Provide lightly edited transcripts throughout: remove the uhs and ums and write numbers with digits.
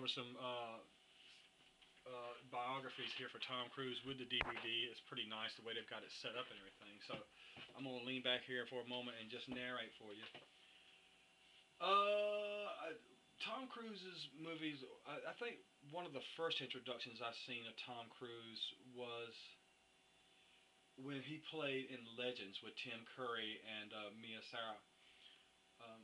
over some biographies here for Tom Cruise with the DVD. It's pretty nice the way they've got it set up and everything. So I'm gonna lean back here for a moment and just narrate for you. Tom Cruise's movies. I think one of the first introductions I've seen of Tom Cruise was when he played in Legends with Tim Curry and Mia Sara. Um,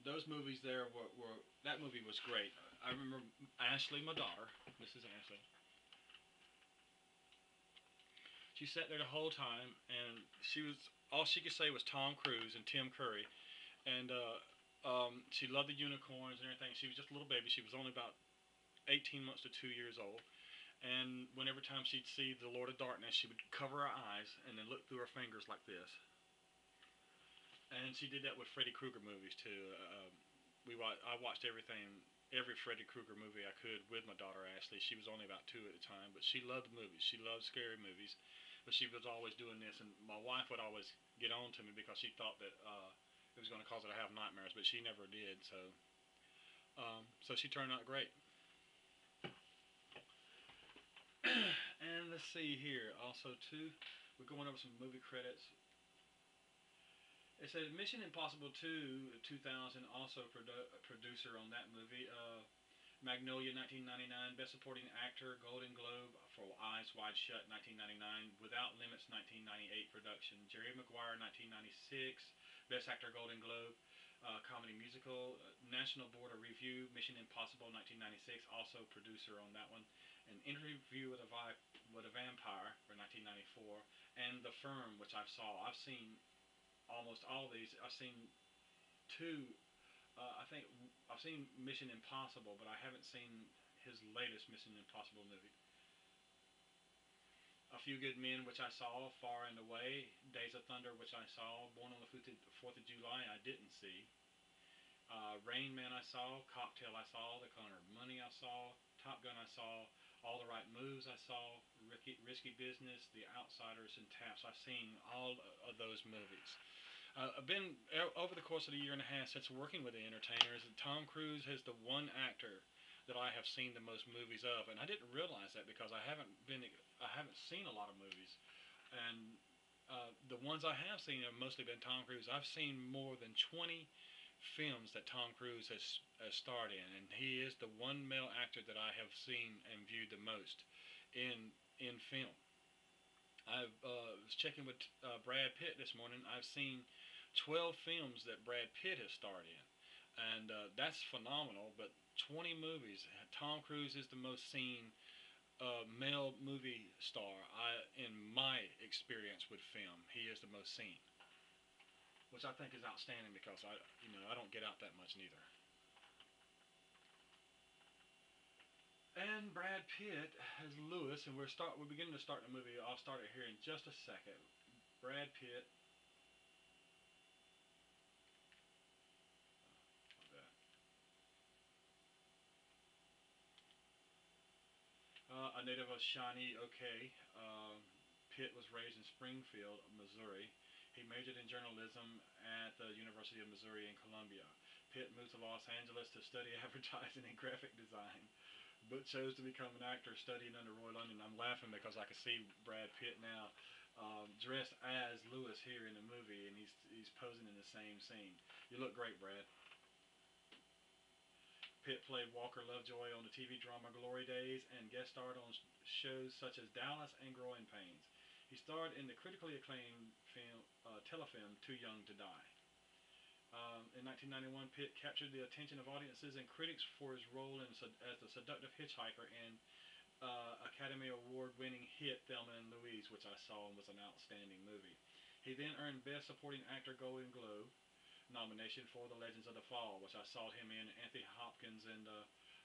those movies there were that movie was great. I remember Ashley, my daughter, Mrs. Ashley. She sat there the whole time, and she was all she could say was Tom Cruise and Tim Curry, and she loved the unicorns and everything. She was just a little baby. She was only about 18 months to 2 years old. And whenever time she'd see the Lord of Darkness, she would cover her eyes and then look through her fingers like this. And she did that with Freddy Krueger movies too. I watched every Freddy Krueger movie I could with my daughter Ashley. She was only about 2 at the time, but she loved movies. She loved scary movies, but she was always doing this. And my wife would always get on to me because she thought that it was going to cause her to have nightmares, but she never did. So she turned out great. And let's see here. Also, too, we're going over some movie credits. It said Mission Impossible 2, 2000, also producer on that movie. Magnolia, 1999, Best Supporting Actor, Golden Globe for Eyes Wide Shut, 1999, Without Limits, 1998 production. Jerry Maguire, 1996, Best Actor, Golden Globe, Comedy Musical. National Board of Review, Mission Impossible, 1996, also producer on that one. An Interview with a Vampire for 1994, and The Firm, which I've seen almost all of these. I've seen two. I think I've seen Mission Impossible, but I haven't seen his latest Mission Impossible movie. A Few Good Men, which I saw, Far and Away. Days of Thunder, which I saw. Born on the 4th of July, I didn't see. Rain Man, I saw. Cocktail, I saw. The Color of Money, I saw. Top Gun, I saw. All the Right Moves, I saw. Risky Business, The Outsiders, and Taps. I've seen all of those movies. I've been over the course of the year and a half since working with the entertainers. Tom Cruise is the one actor that I have seen the most movies of, and I didn't realize that because I haven't seen a lot of movies, and the ones I have seen have mostly been Tom Cruise. I've seen more than 20 films that Tom Cruise has starred in, and he is the one male actor that I have seen and viewed the most in film. I was checking with Brad Pitt this morning. I've seen 12 films that Brad Pitt has starred in, and that's phenomenal. But 20 movies. Tom Cruise is the most seen male movie star. In my experience with film, he is the most seen, which I think is outstanding because I don't get out that much neither. And Brad Pitt as Lewis, and we're beginning to start the movie. I'll start it here in just a second. Brad Pitt. A native of Shawnee, okay. Pitt was raised in Springfield, Missouri. He majored in journalism at the University of Missouri in Columbia. Pitt moved to Los Angeles to study advertising and graphic design, but chose to become an actor studying under Roy London. I'm laughing because I can see Brad Pitt now dressed as Lewis here in the movie, and he's posing in the same scene. You look great, Brad. Pitt played Walker Lovejoy on the TV drama Glory Days and guest starred on shows such as Dallas and Growing Pains. He starred in the critically acclaimed telefilm Too Young to Die. In 1991, Pitt captured the attention of audiences and critics for his role as the seductive hitchhiker in Academy Award-winning hit Thelma and Louise, which I saw and was an outstanding movie. He then earned Best Supporting Actor Golden Globe nomination for The Legends of the Fall, which I saw him in. Anthony Hopkins and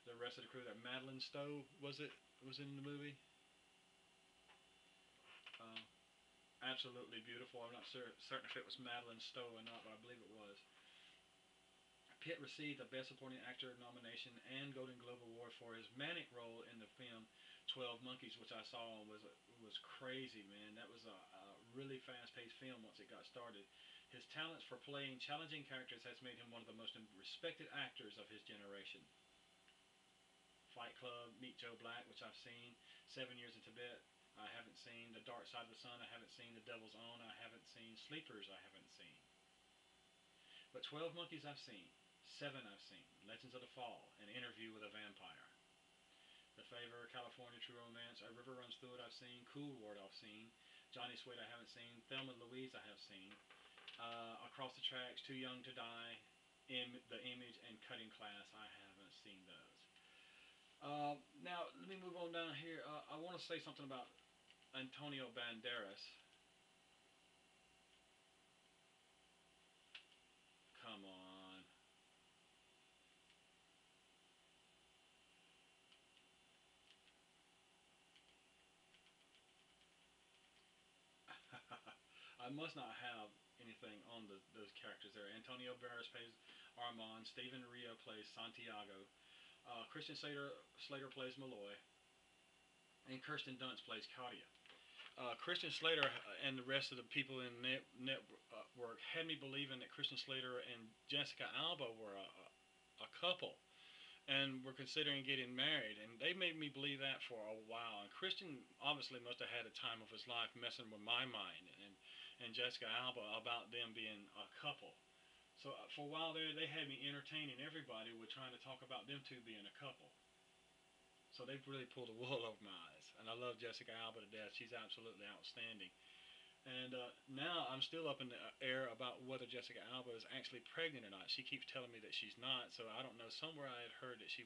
the rest of the crew. That Madeline Stowe was in the movie. Absolutely beautiful. I'm not certain if it was Madeline Stowe or not, but I believe it was. Pitt received a Best Supporting Actor nomination and Golden Globe Award for his manic role in the film 12 Monkeys, which I saw and was crazy, man. That was a really fast-paced film once it got started. His talents for playing challenging characters has made him one of the most respected actors of his generation. Fight Club, Meet Joe Black, which I've seen. 7 Years in Tibet, I haven't seen. The Dark Side of the Sun, I haven't seen. The Devil's Own, I haven't seen. Sleepers, I haven't seen. But 12 Monkeys I've seen. Seven I've seen. Legends of the Fall, An Interview with a Vampire. The Favor, California True Romance, A River Runs Through It I've seen. Cool World I've seen. Johnny Sweat I haven't seen. Thelma and Louise I have seen. Across the Tracks, Too Young to Die, The Image, and Cutting Class, I haven't seen those. Now, let me move on down here. I want to say something about Antonio Banderas. Come on. I must not have anything on those characters there. Antonio Banderas plays Armand. Stephen Rhea plays Santiago. Christian Slater plays Malloy. And Kirsten Dunst plays Claudia. Christian Slater and the rest of the people in network had me believing that Christian Slater and Jessica Alba were a couple and were considering getting married, and they made me believe that for a while. And Christian obviously must have had a time of his life messing with my mind and Jessica Alba about them being a couple. So for a while there, they had me entertaining everybody with trying to talk about them two being a couple. So they've really pulled the wool over my eyes. And I love Jessica Alba to death. She's absolutely outstanding. And now I'm still up in the air about whether Jessica Alba is actually pregnant or not. She keeps telling me that she's not, so I don't know. Somewhere I had heard that she was.